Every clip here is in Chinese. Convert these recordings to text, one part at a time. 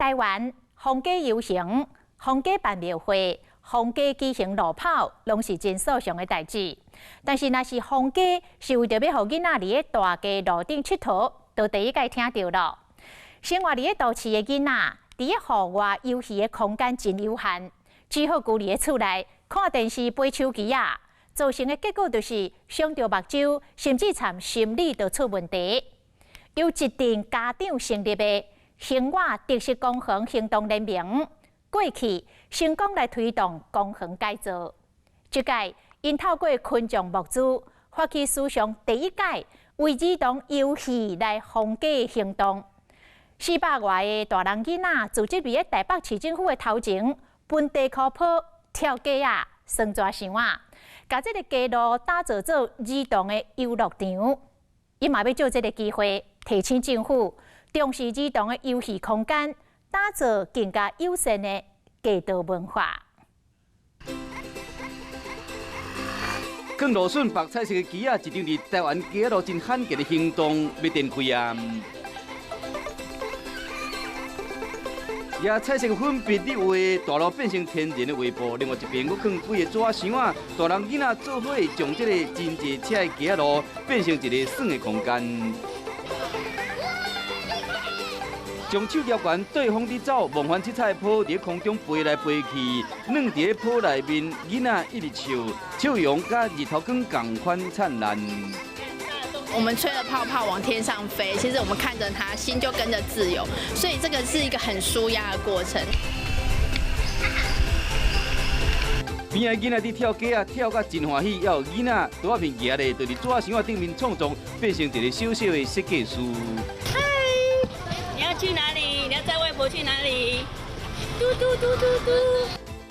台湾皇家游行、皇家办庙会、皇家举行路跑，拢是真所常的代志。但是，若是皇家是为着要互囡仔伫咧大街路顶佚佗，就第一届听到了。生活伫咧都市的囡仔，伫咧户外游戏的空间真有限，只好孤伫咧厝内看电视、飞手机啊，造成的结果就是伤着目睭，甚至参心理就出问题。由一定家长成立的兴化特色公园行动联盟，过去成功来推动公园改造。这届因透过群众募资，发起史上第一届为儿童游戏来防假行动。400外的大人囡仔组织伫咧台北市政府的头前，本地科普、跳街啊、算蛇箱啊，把这个街路打造做儿童的游乐场。伊嘛要借这个机会，提醒政府重视儿童的游戏空间，打造更加友善的街道文化。更芦笋白彩色的旗啊，一场伫台湾街路真罕见的行动要展开啊！也彩色粉笔笔画，大路变成天然的画布。另外一边，我放几个纸箱啊，大人囡仔做伙将这个真济车的街路变成一个耍的空间。将手抓悬，对风伫走，梦幻七彩波伫空中飞来飞去，软伫波内面，囡仔一直笑，笑容甲日头光同款灿烂。我们吹了泡泡往天上飞，其实我们看着它，心就跟着自由，所以这个是一个很舒压的过程。边仔囡仔伫跳街啊，跳甲真欢喜，也有囡仔拄啊片夹咧，就伫纸箱顶面创作，变成一个小小的设计师。你要去哪里？你要载外婆去哪里？嘟嘟嘟嘟嘟。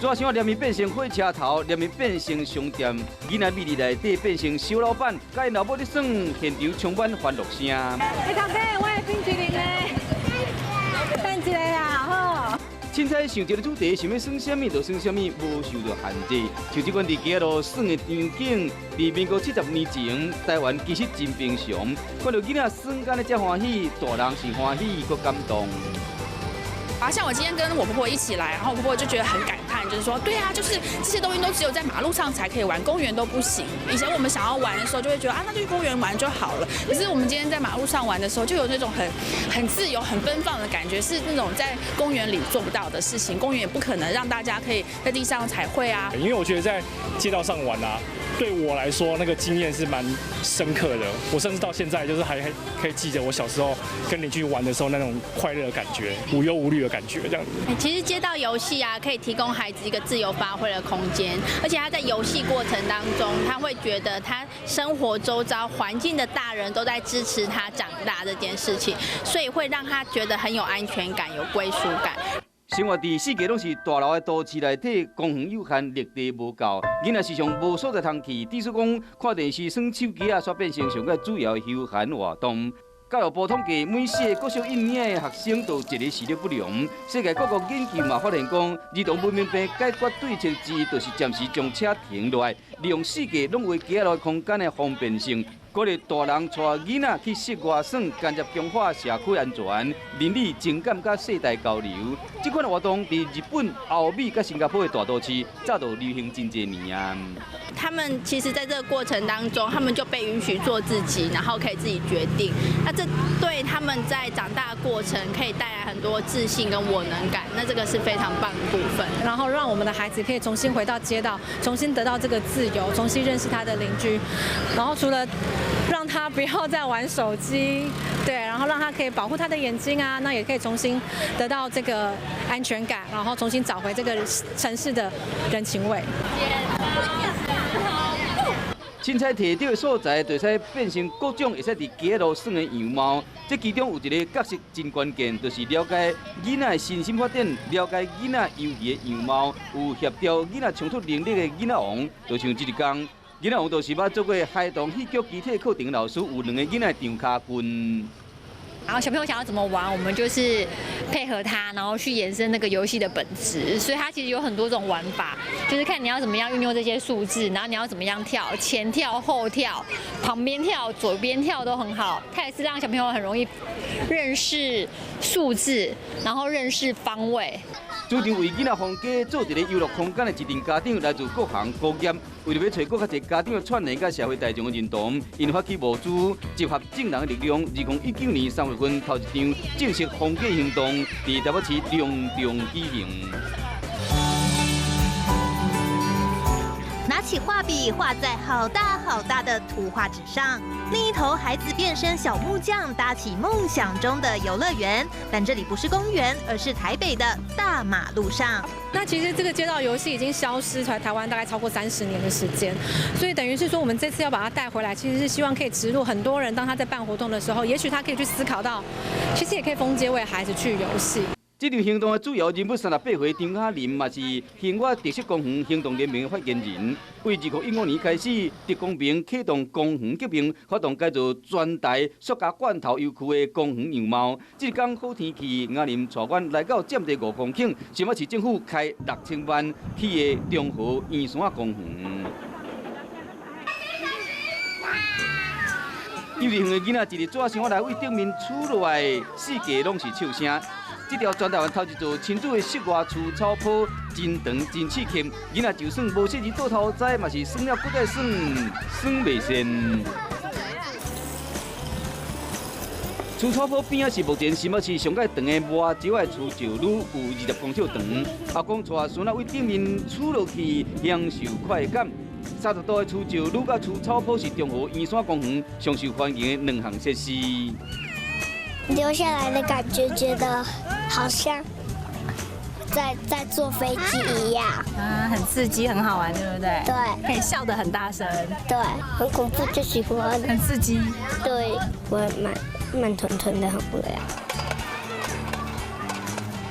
纸箱连面变成火车头，连面变成商店，囡仔米里内底变成小老板，甲因老母咧耍，现场充满欢乐声。头家，我的冰淇淋呢？等一下啊，好。凊彩想一个主题，想要耍什么就耍什么，无受到限制。像这款伫街路耍的场景，伫民国70年前，台湾其实真平常。看到囡仔耍干的遮欢喜，大人是欢喜佮感动。像我今天跟我婆婆一起来，然后我婆婆就觉得很感叹，就是说，对啊，就是这些东西都只有在马路上才可以玩，公园都不行。以前我们想要玩的时候，就会觉得啊，那就去公园玩就好了。可是我们今天在马路上玩的时候，就有那种很自由、很奔放的感觉，是那种在公园里做不到的事情。公园也不可能让大家可以在地上彩绘啊。因为我觉得在街道上玩啊，对我来说那个经验是蛮深刻的。我甚至到现在就是还可以记得我小时候跟邻居玩的时候那种快乐的感觉，无忧无虑的感觉这样子。其实街道游戏啊，可以提供孩子一个自由发挥的空间，而且他在游戏过程当中，他会觉得他生活周遭环境的大人都在支持他长大这件事情，所以会让他觉得很有安全感、有归属感。生活伫世界拢是大楼的都市内底，公园有限，绿地无够，囡仔时常无所在通去。至少讲看电视、耍手机啊，煞变成上个主要的休闲活动。教育部统计，每4个国小以内的学生都有一个视力不良。世界各国研究嘛发现讲，儿童文明病解决对策之一，就是暂时将车停落来，利用世界拢为街路空间的方便性。鼓励大人带囡仔去室外耍，间接强化社区安全、邻里情感甲世代交流。这款活动伫日本、欧美甲新加坡的大都市早就流行真侪年啊。他们其实在这个过程当中，他们就被允许做自己，然后可以自己决定。那这对他们在长大的过程可以带来很多自信跟我能感，那这个是非常棒的部分。然后让我们的孩子可以重新回到街道，重新得到这个自由，重新认识他的邻居。然后除了让他不要再玩手机，对，然后让他可以保护他的眼睛啊，那也可以重新得到这个安全感，然后重新找回这个城市的人情味。凊彩摕到的素材，就使变成各种会使伫街路耍的样貌。这其中有一个角色真关键，就是了解囡仔的身心发展，了解囡仔游戏的样貌，有协调囡仔冲突能力的囡仔王。就像这一天，囡仔王就是捌做过孩童戏剧基体课程的老师，有2个囡仔张卡棍。然后小朋友想要怎么玩，我们就是配合它，然后去延伸那个游戏的本质。所以它其实有很多种玩法，就是看你要怎么样运用这些数字，然后你要怎么样跳，前跳、后跳、旁边跳、左边跳都很好。它也是让小朋友很容易认识数字，然后认识方位。主场为囡仔放假做一个游乐空间的一群家长来自各行各业，为了要找更较侪家长的串联甲社会大众的认同，因发起募资，集合正人的力量，2019年3月份头一场正式放假行动，伫台北市隆重举行。拿起画笔画在好大好大的图画纸上，另一头孩子变身小木匠，搭起梦想中的游乐园。但这里不是公园，而是台北的大马路上。那其实这个街道游戏已经消失在台湾大概超过30年的时间，所以等于是说我们这次要把它带回来，其实是希望可以植入很多人，当他在办活动的时候，也许他可以去思考到，其实也可以封街为孩子去游戏。这场行动的主要人物38岁张雅玲，嘛是兴华特色公园行动联盟的发言人。为2015年开始，特公平启动公园革命，发动改造全台塑胶罐头油区的公园样貌。这天好天气，雅玲带阮来到占地5公顷，想要市政府开6000万起的中和圆山公园。幼儿园的囡仔一日纸箱内位顶面厝落来，四界拢是笑声。这条全台湾头一座亲子的室外除草坡，真长真刺激。囡仔就算无细字倒头栽，嘛是算了搁再算，算袂善。除草坡边仔是目前新北市上界长的麻石的除石路，有20公尺长。阿公带孙仔为顶面厝落去，享受快感。30度的除石路甲除草坡是中和圆山公园上受欢迎的2项设施。留下来的感觉，觉得好像在坐飞机一样。啊，很刺激，很好玩，对不对？对，可以笑得很大声。对，很恐怖就喜欢。很刺激。对，我慢吞吞的，很无聊。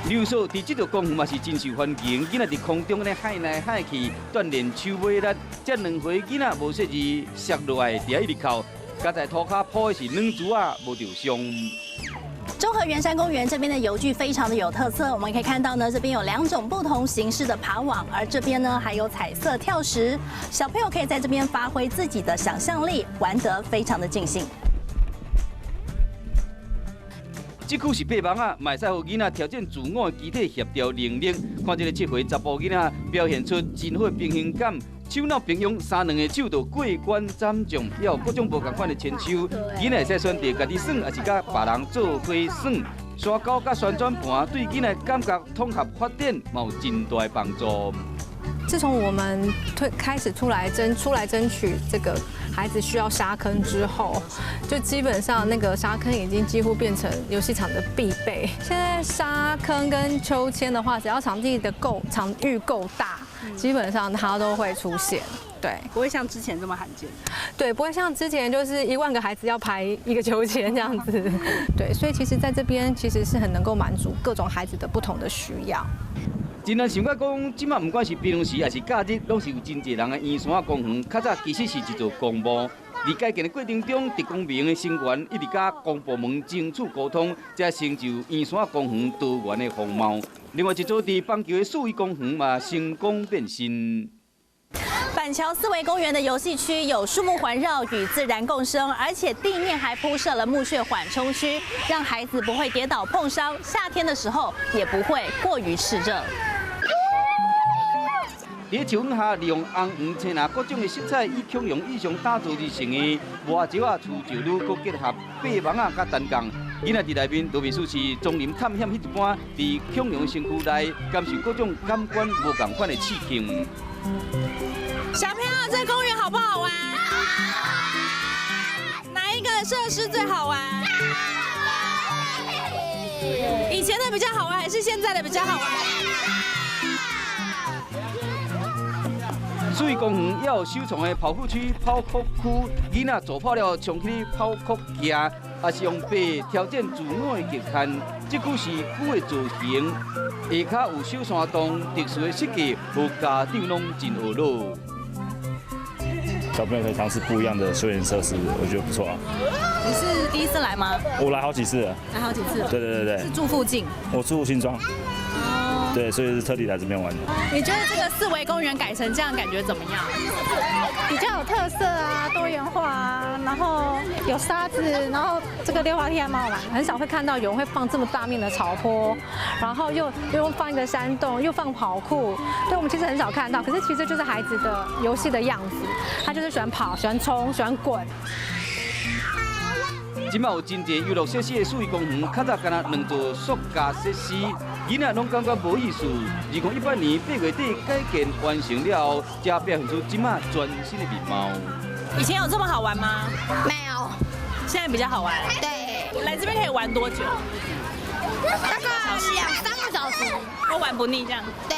留守伫这座公园嘛是真受欢迎，囡仔伫空中咧海来海去，锻炼手尾力。这2回囡仔无细字摔落来，伫一直哭。加在涂骹铺的是软珠啊，无受伤。中和圆山公园这边的游具非常的有特色，我们可以看到呢，这边有2种不同形式的爬网，而这边呢还有彩色跳石，小朋友可以在这边发挥自己的想象力，玩得非常的尽兴。这区是爬网啊，卖使互囡仔挑战自我的机体协调能力。看这个7岁查甫囡仔表现出真好的平衡感。手脑并用，3两个手就过关斩将，也有各种无同款的千手。囡仔会使选择家己耍，还是甲别人做伙耍。沙狗甲旋转盘对囡仔感觉统合发展嘛有真大的帮助。自从我们开始出来争取这个孩子需要沙坑之后，就基本上那个沙坑已经几乎变成游戏场的必备。现在沙坑跟秋千的话，只要场域够大，基本上它都会出现。对，不会像之前这么罕见。对，不会像之前就是1万个孩子要排一个秋千这样子。对，所以其实在这边其实是很能够满足各种孩子的不同的需要。真难想讲，即马不管是平常时还是假日，拢是有真侪人的圆山公园。较早其实是一座公墓，在改建的过程中，特公平的成员一直甲公部门争取沟通，才成就圆山公园多元的风貌。另外一座伫棒球的数位公园嘛，成功变身。板桥4维公园的游戏区有树木环绕与自然共生，而且地面还铺设了木屑缓冲区，让孩子不会跌倒碰伤，夏天的时候也不会过于炽热。在树荫下，利用红黄青蓝各种的色彩，以恐龙意象打造而成的麻石啊、除石路，佮结合爬网啊、甲单杠。囡仔伫内面都袂输是丛林探险迄一般，伫恐龙身躯内感受各种感官无同款的刺激。小朋友，这公园好不好玩？哪一个设施最好玩？以前的比较好玩，还是现在的比较好玩？水公园也有首创的跑酷区、跑酷区，囡仔做跑了冲去跑酷行，也是用爬挑战自我的极限。这区是旧的造型，下骹有小山洞，特殊的设计，互家长拢真学乐。小朋友可以尝试不一样的休闲设施，我觉得不错啊。你是第一次来吗？我来好几次了。来好几次了。对。是住附近？我住新庄。对，所以是特地来这边玩的。你觉得这个四维公园改成这样，感觉怎么样？比较有特色啊，多元化啊，然后有沙子，然后这个溜滑梯还蛮好玩，很少会看到有人会放这么大面的草坡，然后又放一个山洞，又放跑酷，对我们其实很少看到，可是其实就是孩子的游戏的样子，他就是喜欢跑、喜欢冲、喜欢滚。即马有真侪游乐设施的水公园，较早敢若2座塑胶设施，囡仔拢感觉无意思。2018年8月底改建完成了后，才表现出即马全新的面貌。以前有这么好玩吗？没有，现在比较好玩。对，来这边可以玩多久？大概2-3个小时，都玩不腻这样。对。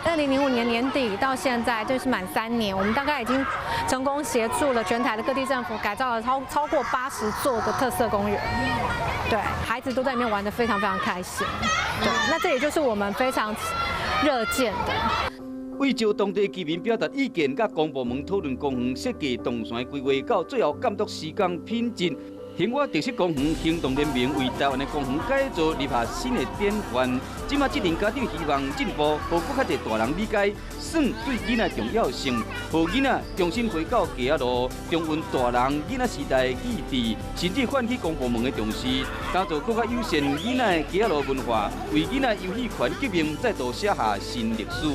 2005年年底到现在就是满3年，我们大概已经成功协助了全台的各地政府改造了超过80座的特色公园，对，孩子都在里面玩得非常非常开心，对，那这也就是我们非常热见的。为招当地居民表达意见，甲公部门讨论公园设计动线规划，到最后监督施工品质。兴华特色公园行动联盟为台湾的公园改造立下新的典范。即马这阵家长希望进步，互更较侪大人理解耍对囡仔重要性，互囡仔重新回到家路，重温大人囡仔时代的意志，甚至唤起公部门的重视，打造更较友善囡仔的家路文化，为囡仔游戏权革命再度写下新历史。